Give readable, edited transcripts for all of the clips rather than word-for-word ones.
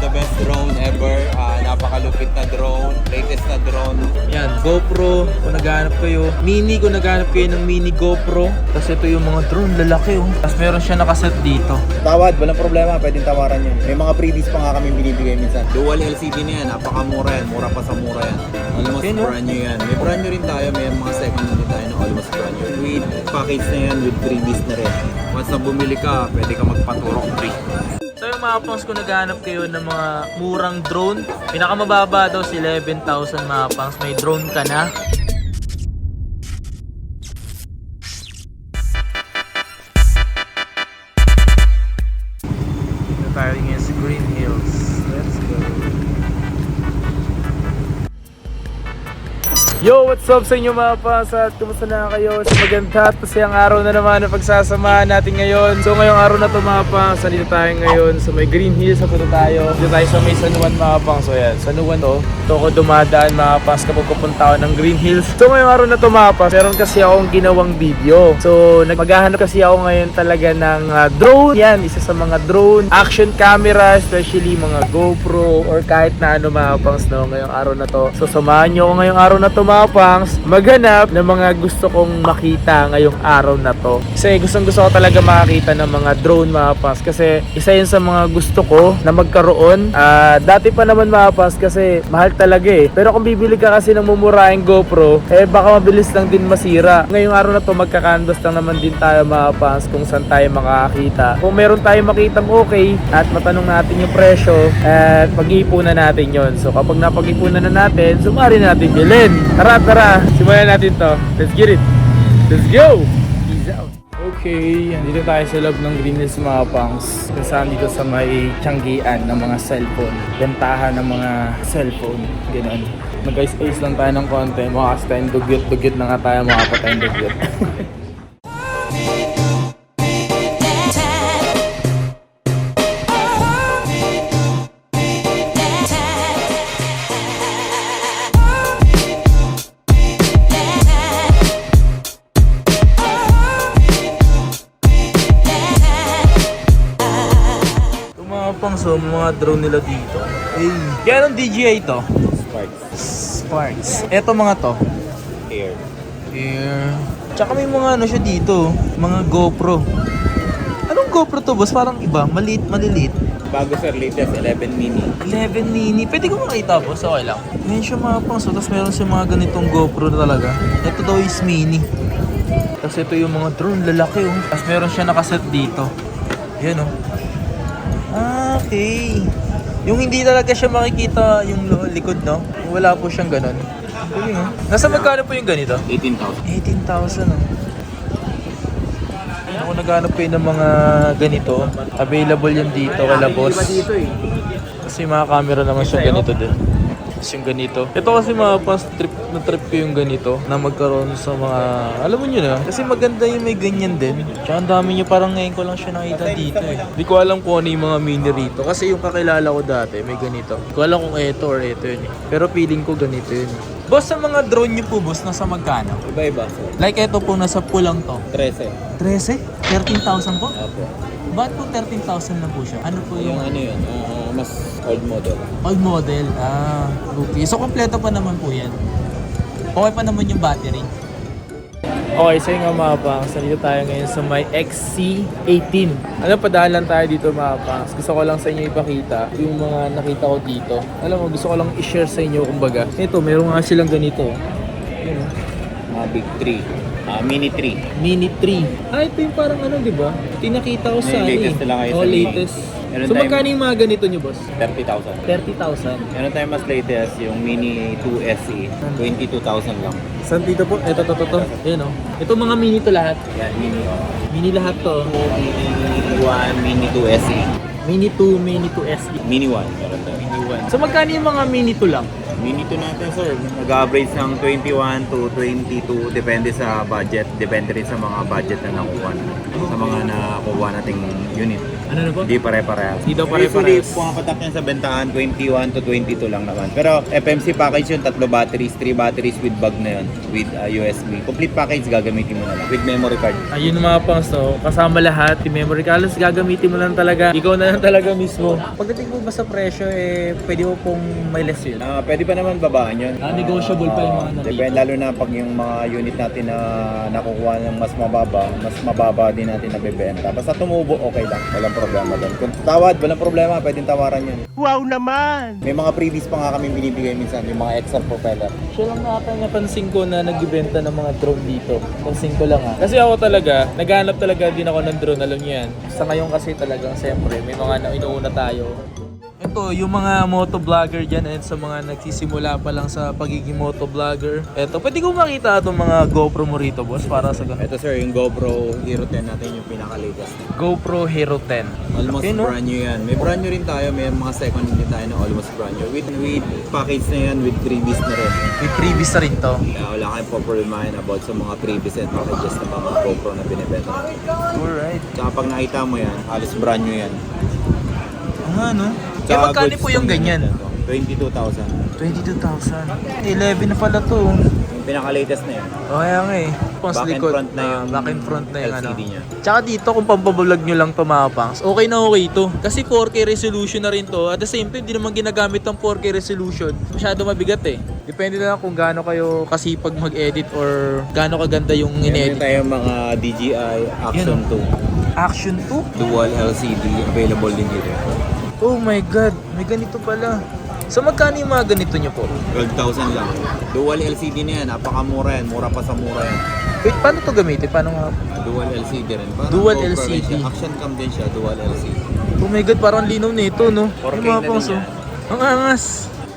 the best drone ever. Napakalupit na drone, latest na drone. Yan, GoPro kung naghahanap kayo. Mini kung naghahanap kayo ng mini GoPro. Tapos ito yung mga drone, lalaki oh. Tapos meron siya nakaset dito. Tawad, walang problema, pwedeng tawaran yun. May mga freebies pa nga kami binibigay minsan. Dual LCD na yan, napakamura yan. Mura pa sa mura yan. Almost Okay, no? brand new yan. May brand new rin tayo, may mga second din tayo na almost brand new. With package na yan, with freebies na rin. Once na bumili ka, pwede ka magpaturok free. So yung mga pangs kung naghahanap kayo ng mga murang drone, pinakamababa daw si 11,000 mga pangs. May drone ka na. Tayo ngayon sa Green Hills. Let's go. Yo, what's up sa inyo mga pangs at kumusta na kayo sa maganda at masayang araw na naman na pagsasamahan natin ngayon. So ngayong araw na ito mga pangs, nandito tayo ngayon sa may Green Hills. Punta tayo. Dito tayo sa may San Juan mga pangs. So yan, San Juan to. Ito ako dumadaan mga pangs kapag pupunta ako ng Green Hills. So ngayong araw na ito mga pangs, meron kasi akong ginawang video. So maghahanap kasi ako ngayon talaga ng drone. Yan, isa sa mga drone action camera, especially mga GoPro or kahit na ano mga pangs no, ngayong araw na to. So samahan nyo ako ngayong araw na to mga pangs maghanap ng mga gusto kong makita ngayong araw na to. Kasi gusto ko talaga makakita ng mga drone mga pangs kasi isa yun sa mga gusto ko na magkaroon. Dati pa naman mga pangs kasi mahal talaga eh. Pero kung bibili ka kasi ng mumurahing GoPro, eh baka mabilis lang din masira. Ngayong araw na to magkakanvas lang naman din tayo mga pangs kung saan tayo makakita. Kung meron tayo makitang okay at matanong natin yung presyo at pag-iipunan natin yon. So kapag napag-ipunan na natin, sumari natin bilhin. Tara, simulan natin to. Let's get it. Let's go! Peace out. Okay, dito tayo sa loob ng Green Hills mga pangs. Kasaan dito sa may tiyanggian ng mga cellphone. Bentahan ng mga cellphone. Ganun. Mag-ice-ice lang tayo ng konti. Makakas tayong dugyot na nga tayo. Makapa tayong dugyot. So mga drone nila dito. Hey. Kaya anong DJI to? Sparks. Eto mga to. Air. Tsaka may mga ano siya dito. Mga GoPro. Anong GoPro to boss? Parang iba. Maliliit. Bago sir, latest 11 mini. 11 mini. Pwede ko makita boss. Okay lang. Ngayon siya mga pang. So tapos meron siya mga ganitong GoPro talaga. Ito daw is mini. Tapos ito yung mga drone. Lalaki oh. Tapos meron siya nakaset dito. Yan oh. Okay. Yung hindi talaga siya makikita yung likod, no? Wala po siyang ganun. Okay, no? Nasa magkano po yung ganito? 18,000. 18,000, no? Ako naghanap kayo ng mga ganito. Available yan dito, kala boss. Kasi mga camera naman siya ganito din. Tapos yung ganito. Ito kasi mga past trip ko yung ganito na magkaroon sa mga, alam mo nyo na, kasi maganda yung may ganyan din. Tsaka ang dami nyo, parang ngayon ko lang siya nakita dito eh. Hindi ko alam kung ano yung mga mini rito. Kasi yung kakilala ko dati, may ganito. Hindi ko alam kung ito or ito yun eh. Pero feeling ko ganito yun eh. Boss, sa mga drone nyo po, boss, nasa magkano? Iba-iba sir. Like ito po, nasa pulang to. 13. 13? 13,000 po? Opo. Ba't po 13,000 na po siya? Ano po Yung yung ano yun, mas old model. old model? Okay. So, kompleto pa naman po yan. Okay pa naman yung battery. Okay, so yung mga pangs, nandito tayo ngayon sa may XC18. Alam, padaan lang tayo dito mga pangs. Gusto ko lang sa inyo ipakita yung mga nakita ko dito. Alam mo, gusto ko lang i-share sa inyo kumbaga. Ito, meron nga silang ganito. Ayan, Big 3. Mini 3. Mini 3. Ito yung parang ano, di ba? Ito yung nakita ko sa Latest na lang kayo sa oh, mini. latest. Meron So, tayong- magkano yung mga ganito nyo, boss? 30,000. 30,000. Meron tayong mas latest, yung Mini 2 SE. 22,000 lang. Saan dito po? Ito. Ayan o. Ito mga mini to lahat. Yan, Mini. Mini lahat to. Mini 1, Mini 2 SE. Mini 2, Mini 2 SE. Mini 1, meron tayo. Mini 1. So magkano yung mga mini 2 lang? Mini 2 natin sir, nag-average ng 21 to 22, depende sa budget, depende rin sa mga budget na nakuha na, sa mga nakuha nating unit. Ano na po? Hindi pare-parehas. Hindi daw Usually, pare-parehas. pumapatak yan sa bentahan, 21 to 22 lang naman. Pero FMC package yun, 3 batteries, 3 batteries with bag na yun, with USB. Complete package, gagamitin mo na lang, with memory card. Ayun mga pangs to, kasama lahat, yung memory card, gagamitin mo lang talaga, ikaw na lang talaga mismo. Pagdating mo ba sa presyo, pwede mo pong may less yun? Pwede pa naman babaan yun. Negotiable pa yung mga nandito. Depende, lalo na pag yung mga unit natin na nakukuha ng mas mababa din natin nabibenta. Basta tumubo, okay lang. Walang problema doon. Kung tawad, walang problema, pwedeng tawaran yun. Wow naman! May mga freebies pa nga kami binibigay minsan, yung mga XR propeller. Siya lang ata napansin ko na nagbibenta ng mga drone dito. Pansin ko lang ha. Kasi ako talaga, naghanap talaga din ako ng drone, alam niyo yan. Sa ngayon kasi talagang siyempre, may mga inuuna tayo. Ito, yung mga motovlogger dyan and sa mga nagsisimula pa lang sa pagiging motovlogger. Ito, pwede ko makita itong mga GoPro mo rito, boss, para sa ganun. Ito sir, yung GoPro Hero 10 natin yung pinaka-latest. GoPro Hero 10. Almost Okay, no? brand new yan. May brand new rin tayo, may mga second din tayo na almost brand new. With package na yan, with freebies na rin. May previous na rin to. Kaya wala kayong poproblemahin about sa mga freebies and packages na mga GoPro na binibenta natin. Alright. Tsaka pag nakita mo yan, halos brand new yan. Ano, no? Eh, Tsaka magkano goods po yung tong ganyan? ganito, 22,000. 22,000. 11 na pala to. Yung pinaka-latest na yan. O kaya nga eh. Pang Back and likod. front na yung back and front na yung LCD ano. niya. Tsaka dito kung pampablog nyo lang to mga pangs, okay na okay to. Kasi 4K resolution na rin to. At the same time, di naman ginagamit ng 4K resolution. Masyado mabigat eh. Depende na lang kung gaano kayo kasipag mag-edit or gaano kaganda yung Meron in-edit. tayo mga DJI Action Yan, 2. Action 2? Dual LCD available din dito. Oh my god, may ganito pala. So magkano yung mga ganito nyo po? 12,000 lang. Dual LCD na yan, napakamura yan. Mura pa sa mura yan. Wait, paano to gamitin? Paano nga? Dual LCD rin. Parang Dual GoPro rin LCD. siya. Action cam din siya, dual LCD. Oh my god, parang linaw nito, no? 4K Yung mga na pangs, din oh. yan. Ang angas.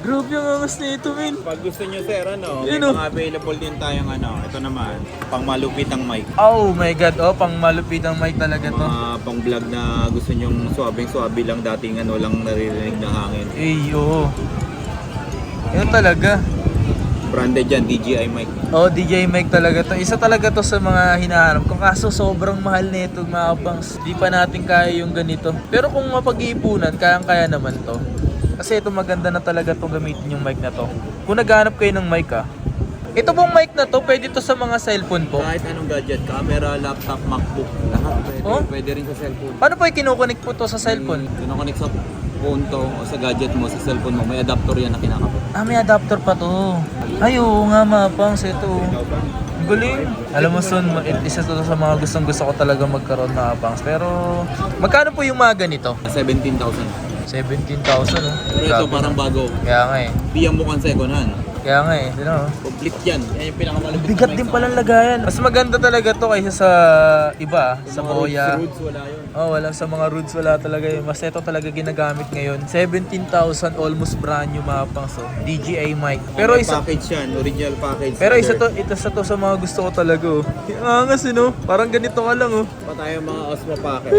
Grabe yung angas nito, men. Pag gusto nyo sir, may Yun, oh. mga available din tayong ito naman, pang malupit ang mic. Oh my god, oh, pang malupit ang mic talaga to. Mga pang vlog na gusto nyong swabing-swabe lang dating lang naririnig na hangin. Eh, oo. Yan talaga. Branded yan, DJI mic. Oh, DJ mic talaga to. Isa talaga to sa mga hinahanap ko. Kaso sobrang mahal nito mga pangs. Di pa natin kaya yung ganito. Pero kung mapag-iipunan, kayang-kaya naman to. Kasi ito maganda na talaga itong gamitin yung mic na to. Kung naghanap kayo ng mic ito pong mic na to, pwede to sa mga cellphone po. Kahit anong gadget, camera, laptop, MacBook, lahat pwede. Oh? Pwede rin sa cellphone. Paano po i-kinoconnect po to sa cellphone? Kinoconnect sa phone to o sa gadget mo, sa cellphone mo, may adapter yan na kinakabit. Ah, may adapter pa to. Ay, oo nga mga pangs, ito. Ang galing. Alam mo, Son, isa to sa mga gustong-gusto ko talaga magkaroon mga pangs. Pero, magkano po yung mga ganito? 17,000. 17,000, no? Pero ito Grabe, parang no? bago. Kaya nga eh. Di yan mukhang second hand. Kaya nga eh. Sino? Complete yan. Yan yung pinakamalapit. Bigat din palang lagayan. Mas maganda talaga to kaysa sa iba. Sa Boya. Roots, wala yun. Oh, wala sa mga Roots, wala talaga yun. Mas ito talaga ginagamit ngayon. 17,000, almost brand new mga pangs. So, DJI mic. Pero May isa, package yan, original package. pero ito sa mga gusto ko talaga. Oh. Ang angas, no? Parang ganito ka lang, oh. Pa tayo mga Osmo Pocket.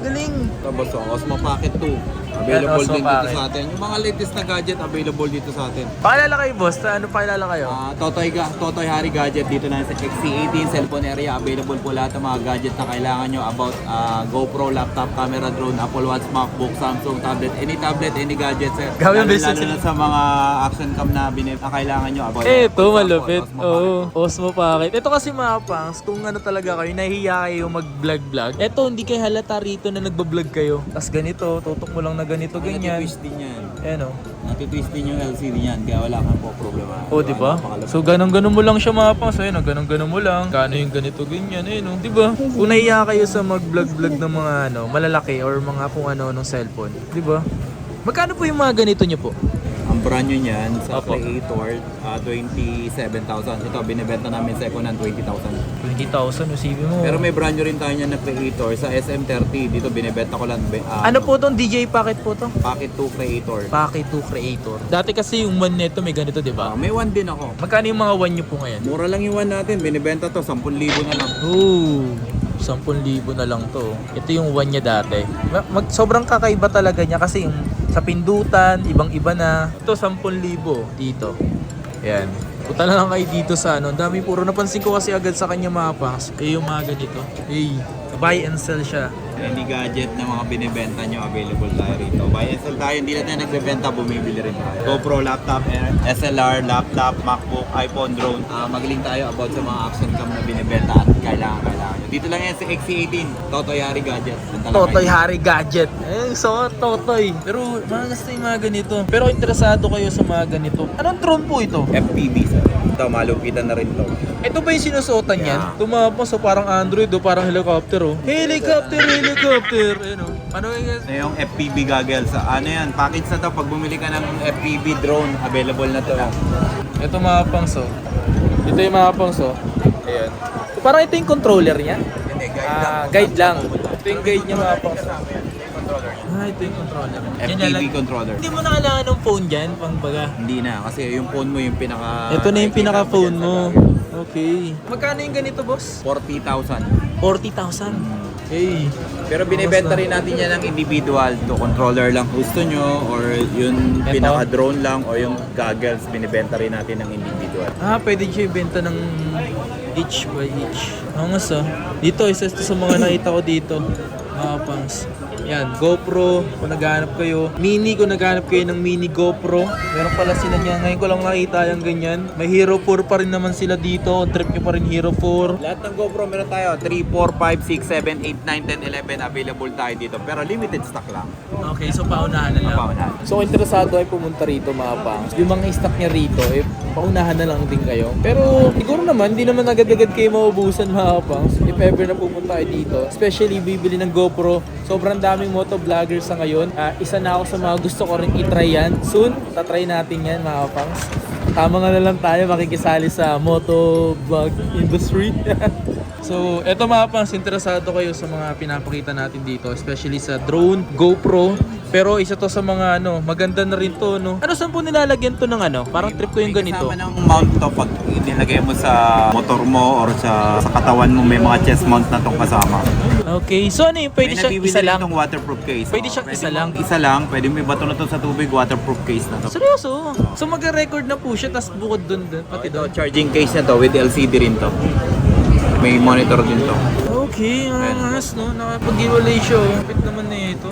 Galing. Tapos Osmo Pocket 2. Yan, Available Osmo din Pocket. dito sa atin. Yung mga latest na gadget, available dito sa atin. Pakilala kayo, boss. Ano pakilala kayo? Totoy Hari Gadget dito na sa XC18 cellphone area. Available po lahat ng mga gadget na kailangan nyo about GoPro, laptop, camera, drone, Apple Watch, MacBook, Samsung, tablet, any gadget sir. Gawin Lalo business na sa mga action cam na kailangan nyo about. Ito, for example, malupit. Osmo Oo, Osmo Pocket. Ito kasi mga pangs, kung ano talaga kayo, nahihiya kayo mag-vlog-vlog. Ito, hindi kayo halata rito na nagbablog kayo. Tapos ganito, tutok mo lang na ganito, Pocket. ganyan. Natitwist din yan. Ayan o. Natitwist din yung LCD yan, kaya wala kang po problema. Oh, di ba? So ganun-ganun mo lang siya mga pangs. Ayun, ganun-ganun mo lang. Kano yung ganito, ganyan. Ayun, di ba? Kung nahihiya kayo sa mag-vlog-vlog ng mga malalaki or mga kung ano ng cellphone, di ba? Magkano po yung mga ganito nyo po? Ang brand new niyan sa Opo. Creator, 27,000. Ito, binibenta namin second hand 20,000. 20,000, usipin mo. Pero may brand new rin tayo niyan na Creator sa SM30. Dito binibenta ko lang Ano po tong DJ Pocket po to? Pocket 2 Creator. Pocket 2 Creator. Dati kasi yung one nito may ganito, di ba? May one din ako. Magkano yung mga one nyo po ngayon? Mura lang yung one natin. Binibenta to 10,000 na lang. Oh, 10,000 na lang to. Ito yung one niya dati. Sobrang kakaiba talaga niya kasi yung sa pindutan, ibang-iba na. Ito 10,000 dito. Yan. Punta na lang kayo dito sa ano. Ang dami puro. Napansin ko kasi agad sa kanya mga pangs. Yung mga ganito. Hey, buy and sell siya. Any gadget na mga binibenta nyo, available tayo rito. Buy and sell tayo, hindi na tayo nagbebenta, bumibili rin tayo. GoPro, laptop, SLR, laptop, MacBook, iPhone, drone. Mag-link tayo about sa mga action cam na binibenta at kailangan nyo. Dito lang yan sa XC18, Totoy Hari Gadget. Punta lang Totoy kayo. Hari Gadget. So, Totoy. Pero mga gusto yung mga ganito. Pero interesado kayo sa mga ganito. Anong drone po ito? FPV, sir. Ito, malupitan na rin to. Ito ba yung sinusuotan yan? Yeah. Tumapos, so parang Android o parang helicopter oh. Helicopter! Ayun oh. Ano yung Ito yung FPV goggles. Ano yan, package na to. Pag bumili ka ng FPV drone, available na to. Ito mga pangso. Ito yung mga pangso. Ayan. So, parang ito yung controller niya. Hindi, Guide lang. Ito yung guide niya mga pangso. Ito yung controller. FPV controller. Hindi mo na kailangan ng phone dyan, pang baga. Hindi na, kasi yung phone mo yung pinaka... Ito na yung nakikita pinaka-phone dyan sa mo. goggles. Okay. Magkano yung ganito, boss? 40,000. 40,000. Okay. Pero binibenta rin natin yan ng individual to controller lang gusto nyo or yung Ito? pinaka-drone lang o yung goggles, binibenta rin natin ng individual. Pwede siya ibenta ng each by each. Angas Dito, isa ito sa mga nakita ko dito. Mga pangs. Yan, GoPro, kung naghahanap kayo. Mini, kung naghahanap kayo ng mini GoPro. Meron pala sila niya. Ngayon ko lang nakita yung ganyan. May Hero 4 pa rin naman sila dito. Trip nyo pa rin Hero 4. Lahat ng GoPro meron tayo, 3, 4, 5, 6, 7, 8, 9, 10, 11 available tayo dito. Pero limited stock lang. Okay, so paunahan na lang. Paunahan. So kung interesado ay pumunta rito mga pangs. Yung mga stock niya rito, paunahan na lang din kayo. Pero siguro naman, hindi naman agad-agad kayo maubusan mga pangs. If ever na pumunta kayo dito, especially bibili ng GoPro, sobrang daming motovloggers sa ngayon. Isa na ako sa mga gusto ko rin itry yan. Soon, tatry natin yan mga pangs. Tama nga na lang tayo makikisali sa motovlog industry. So, eto mga pangs, interesado kayo sa mga pinapakita natin dito, especially sa drone, GoPro. Pero isa to sa mga maganda na rin to, no? Ano saan po nilalagyan to ng Parang trip ko yung ganito. May kasama ng mount to pag nilagay mo sa motor mo or sa katawan mo, may mga chest mount na tong kasama. Okay, so ano yung pwede May siyang nabibili isa rin lang? tong waterproof case. Pwede siyang isa lang? Isa lang, pwede may bato na to sa tubig, waterproof case na to. Seryoso? So mag-record na po siya, tapos bukod dun, pati Ito, doon. charging case na to with LCD rin to. May monitor din to. Okay, angas no? Nakapag-giveaway siya oh. Kapit naman na ito.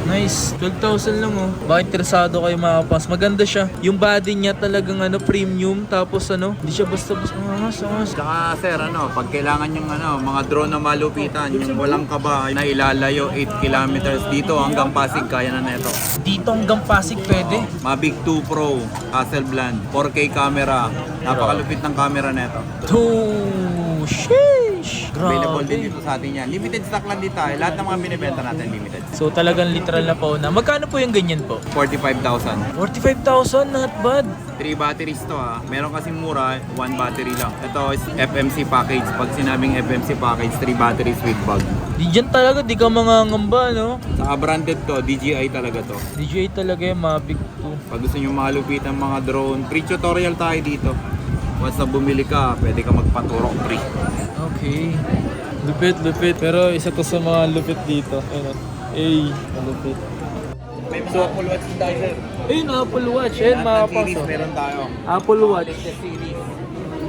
Nice. 12,000 lang oh. Baka interesado kayo mga pas. Maganda siya. Yung body niya talagang premium. Tapos hindi siya basta-basta. Angas. Saka sir, pag kailangan yung mga drone na malupitan, yung walang kaba na ilalayo 8 kilometers dito hanggang Pasig, kaya na neto. Dito hanggang Pasig pwede. Mavic 2 Pro, Hasselblad, 4K camera, napakalupit ng camera neto. Sheesh! Available din Grabe. dito sa atin yan. Limited stock lang dito tayo. Lahat ng mga binibenta natin limited. So talagang literal na po na. Magkano po yung ganyan po? 45,000. 45,000, not bad. 3 batteries to Meron kasing mura, 1 battery lang. Ito is FMC package. Pag sinabing FMC package, 3 batteries with bag. Di dyan talaga, di ka mangangamba, no? Saka branded to, DJI talaga to. DJI talaga yung Mavic 2. Pag gusto nyo malupit ang mga drone, free tutorial tayo dito. Once na bumili ka, pwede ka magpaturok free. Okay. Lupit. Pero isa to sa mga lupit dito. Ayun. Malupit. May mga Apple Watch din tayo, sir. Ayun, Apple Watch. Ayun, mga Lahat ng series paso. meron tayo. Apple Watch. Latest series.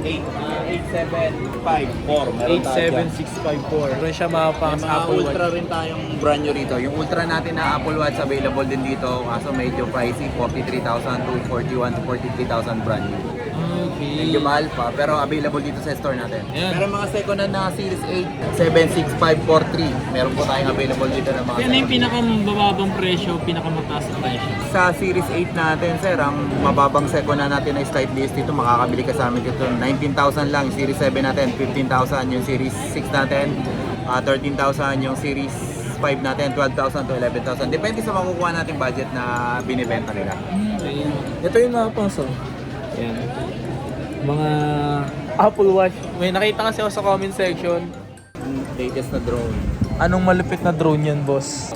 8754. Meron tayo dyan. 87654. Meron siya mga May pangas mga Apple Ultra Watch. rin tayong brand new rito. Yung Ultra natin na Apple Watch available din dito. Kaso medyo pricey. 43,000 to 41 to 43,000 brand new. Okay. Medyo mahal pa, pero available dito sa store natin. Ayan. Pero mga second hand na Series 8, 76543, meron po tayong available dito ng mga Ano yung second hand. pinakamababang presyo, pinakamataas na presyo? Sa Series 8 natin, sir, ang mababang second hand natin ay slight list dito, makakabili ka sa amin dito. 19,000 lang, yung Series 7 natin, 15,000, yung Series 6 natin, 13,000, yung Series 5 natin, 12,000 to 11,000. Depende sa makukuha natin budget na binibenta nila. Okay. Ito yung mga pangaso. Yan. Mga Apple Watch. May nakita kasi ako sa comment section. Latest na drone. Anong malupit na drone yan, boss?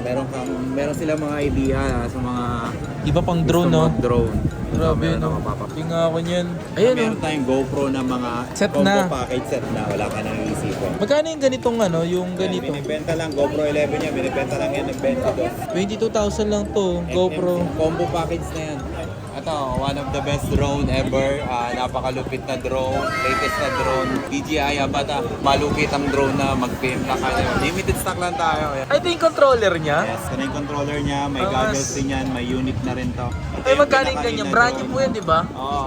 Meron sila mga idea sa mga Iba pang drone, no? drone. Grabe, Meron no? ako mapapakita. Tingnan ako niyan. Ayun, no? Meron tayong GoPro na mga Set combo na. package set na, wala ka nang iisipan. Magkano yung ganitong yung ganito? Binibenta lang, GoPro 11 niya, binibenta lang yan ng 22. 22,000 lang to, GoPro. Combo package na yan. At to. One of the best drone ever. Napakalupit na drone. Latest na drone. DJI Avata. Malupit ang drone na mag-film lang kayo. Limited stock lang tayo. Ayan. Ay, ito yung controller niya? Yes, ito na yung controller niya. May Angas. goggles din yan. May unit na rin to. Ito Ay, yung magkano yung pinaka-in ganyan? na Brand new drone. po yan, di ba? Oo,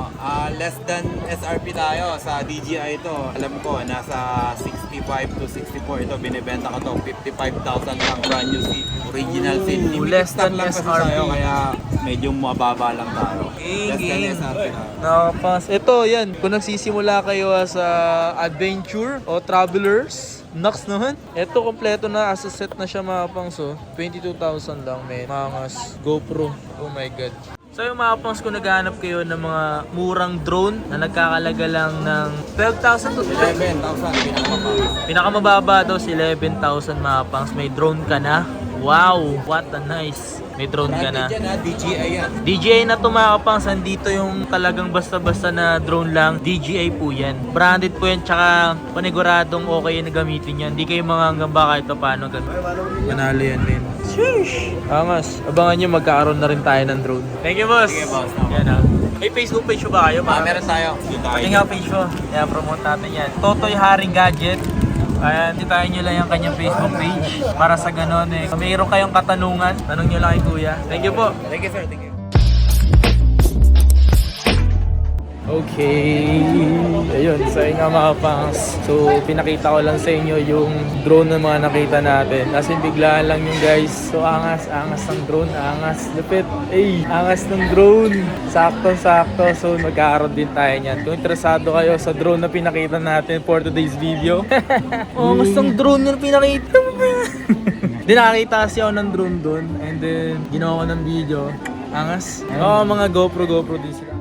less than SRP tayo sa DJI ito. Alam ko, nasa 65 to 64 ito. Binibenta ko to 55,000 lang brand new seat. Original seat. Limited less stock than lang kasi SRP. tayo, kaya medyo mababa lang tayo. Less than SRP tayo. Nakapas. Ito, yan. Kung nagsisimula kayo sa adventure o travelers, Nox naman. Ito, kompleto na. As a set na siya mga pangs. 22,000 lang, men. Mangas. GoPro. Oh my God. So yung mga pangs, kung naghahanap kayo ng mga murang drone na nagkakalaga lang ng 12,000 to 11,000 pinakamababa. pinakamababa daw si 11,000 mga pangs. May drone ka na. Wow! What a nice. May drone ka na. Branded yan ha, DJI yan. DJI na to mga kapangs, andito yung talagang basta-basta na drone lang. DJI po yan. Branded po yan, tsaka paniguradong okay na gamitin yan. Hindi kayo mga baka ito paano gamitin. Manalo yan, men. Sheesh! Angas. Abangan nyo, magkakaroon na rin tayo ng drone. Thank you, boss. Sige, boss. Yan ha. May Facebook page ba kayo? Meron tayo. Dito tayo. Pati nga page ko. Kaya promote natin yan. Totoy Haring Gadget. Kaya titayin nyo lang yung kanyang Facebook page para sa ganun eh. Kung mayroon kayong katanungan, tanong nyo lang kay Kuya. Thank you po. Thank you, sir. Thank you. Okay. Ayun, sa nga mga pangs. So, pinakita ko lang sa inyo yung drone na mga nakita natin. Kasi biglaan lang yung guys. So, angas ng drone. Angas. Lupit. Ay, angas ng drone. Sakto. So, magkakaroon din tayo niyan. Kung interesado kayo sa drone na pinakita natin for today's video. Angas ng drone na pinakita mo ba? Di nakakita kasi ako ng drone doon. And then, ginawa ko ng video. Angas. Oo, mga GoPro din sila.